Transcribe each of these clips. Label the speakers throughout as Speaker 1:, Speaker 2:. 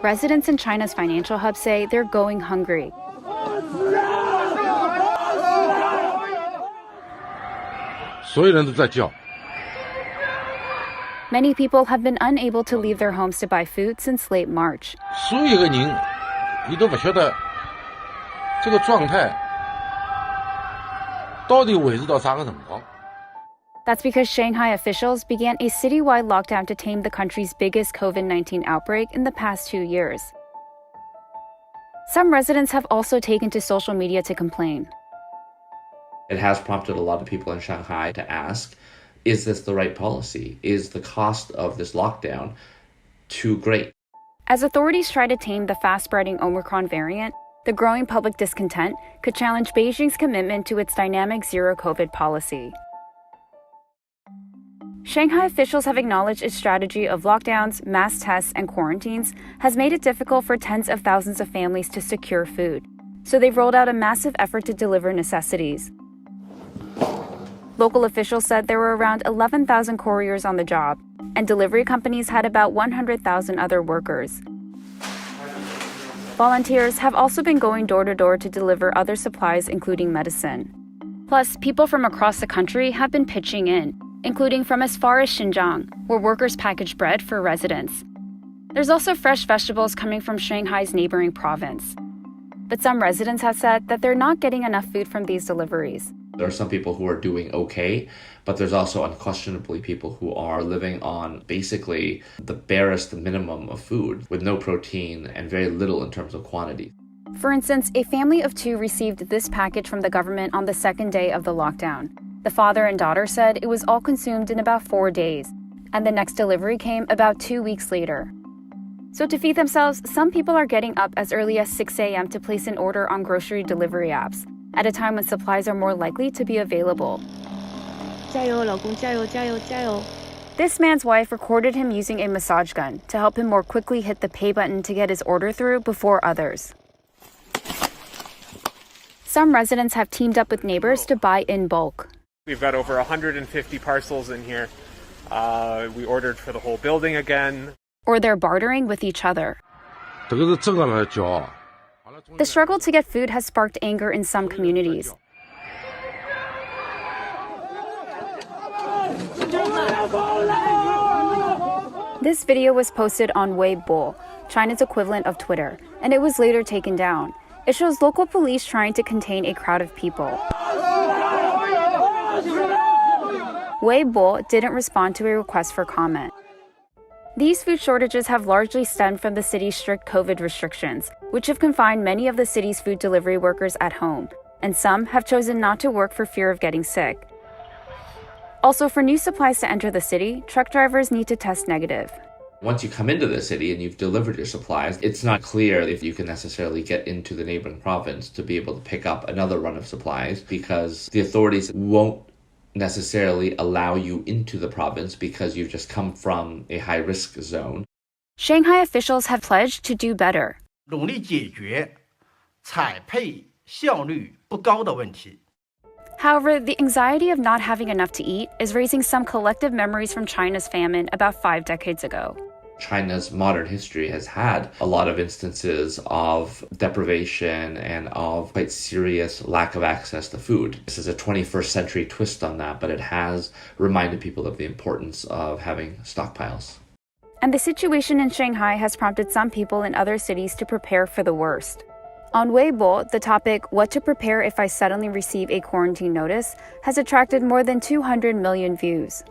Speaker 1: Residents in China's financial hub say they're going hungry. Many people have been unable to leave their homes to buy food since late March. That's because Shanghai officials began a citywide lockdown to tame the country's biggest COVID-19 outbreak in the past 2 years. Some residents have also taken to social media to complain.
Speaker 2: It has prompted a lot of people in Shanghai to ask, is this the right policy? Is the cost of this lockdown too great?
Speaker 1: As authorities try to tame the fast-spreading Omicron variant, the growing public discontent could challenge Beijing's commitment to its dynamic zero-COVID policy. Shanghai officials have acknowledged its strategy of lockdowns, mass tests, and quarantines has made it difficult for tens of thousands of families to secure food. So they've rolled out a massive effort to deliver necessities. Local officials said there were around 11,000 couriers on the job, and delivery companies had about 100,000 other workers. Volunteers have also been going door to door to deliver other supplies, including medicine. Plus, people from across the country have been pitching in, including from as far as Xinjiang, where workers package bread for residents. There's also fresh vegetables coming from Shanghai's neighboring province. But some residents have said that they're not getting enough food from these deliveries.
Speaker 2: There are some people who are doing okay, but there's also unquestionably people who are living on basically the barest minimum of food with no protein and very little in terms of quantity.
Speaker 1: For instance, a family of 2 received this package from the government on the second day of the lockdown. The father and daughter said it was all consumed in about 4 days, and the next delivery came about 2 weeks later. So to feed themselves, some people are getting up as early as 6 a.m. to place an order on grocery delivery apps, at a time when supplies are more likely to be available.
Speaker 3: 加油，老公，加油，加油，加油.
Speaker 1: This man's wife recorded him using a massage gun to help him more quickly hit the pay button to get his order through before others. Some residents have teamed up with neighbors to buy in bulk.
Speaker 4: We've got over 150 parcels in here. We ordered for the whole building again.
Speaker 1: Or they're bartering with each other. The struggle to get food has sparked anger in some communities. This video was posted on Weibo, China's equivalent of Twitter, and it was later taken down. It shows local police trying to contain a crowd of people. Weibo didn't respond to a request for comment. These food shortages have largely stemmed from the city's strict COVID restrictions, which have confined many of the city's food delivery workers at home, and some have chosen not to work for fear of getting sick. Also, for new supplies to enter the city, truck drivers need to test negative.
Speaker 2: Once you come into the city and you've delivered your supplies, it's not clear if you can necessarily get into the neighboring province to be able to pick up another run of supplies because the authorities won't necessarily allow you into the province because you've just come from a high-risk zone.
Speaker 1: Shanghai officials have pledged to do better.
Speaker 5: 努力解决采配效率不高的问题。
Speaker 1: However, the anxiety of not having enough to eat is raising some collective memories from China's famine about 5 decades ago.
Speaker 2: China's modern history has had a lot of instances of deprivation and of quite serious lack of access to food. This is a 21st century twist on that, but it has reminded people of the importance of having stockpiles.
Speaker 1: And the situation in Shanghai has prompted some people in other cities to prepare for the worst. On Weibo, the topic, "What to prepare if I suddenly receive a quarantine notice," has attracted more than 200 million views.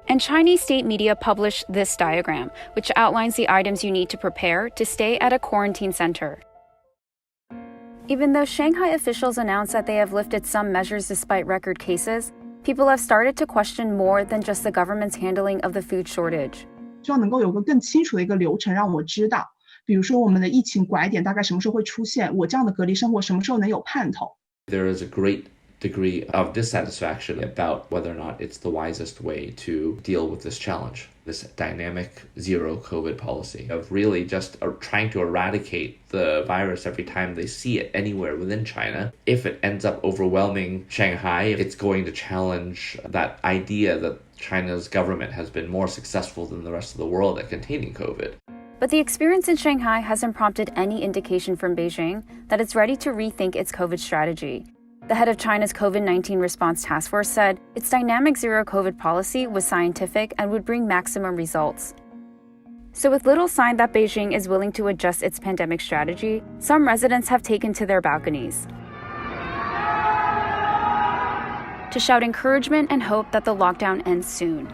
Speaker 1: And Chinese state media published this diagram, which outlines the items you need to prepare to stay at a quarantine center. Even though Shanghai officials announced that they have lifted some measures despite record cases, people have started to question more than just the government's handling of the food shortage.
Speaker 6: 希望能够有个更清楚的一个流程让我知道，比如说我们的疫情拐点大概什么时候会出现，我这样的隔离生活什么时候能有盼头。
Speaker 2: There is a great degree of dissatisfaction about whether or not it's the wisest way to deal with this challenge, this dynamic zero COVID policy of really just trying to eradicate the virus every time they see it anywhere within China. If it ends up overwhelming Shanghai, it's going to challenge that idea that China's government has been more successful than the rest of the world at containing COVID.
Speaker 1: But the experience in Shanghai hasn't prompted any indication from Beijing that it's ready to rethink its COVID strategy. The head of China's COVID-19 response task force said its dynamic zero-COVID policy was scientific and would bring maximum results. So with little sign that Beijing is willing to adjust its pandemic strategy, some residents have taken to their balconies to shout encouragement and hope that the lockdown ends soon.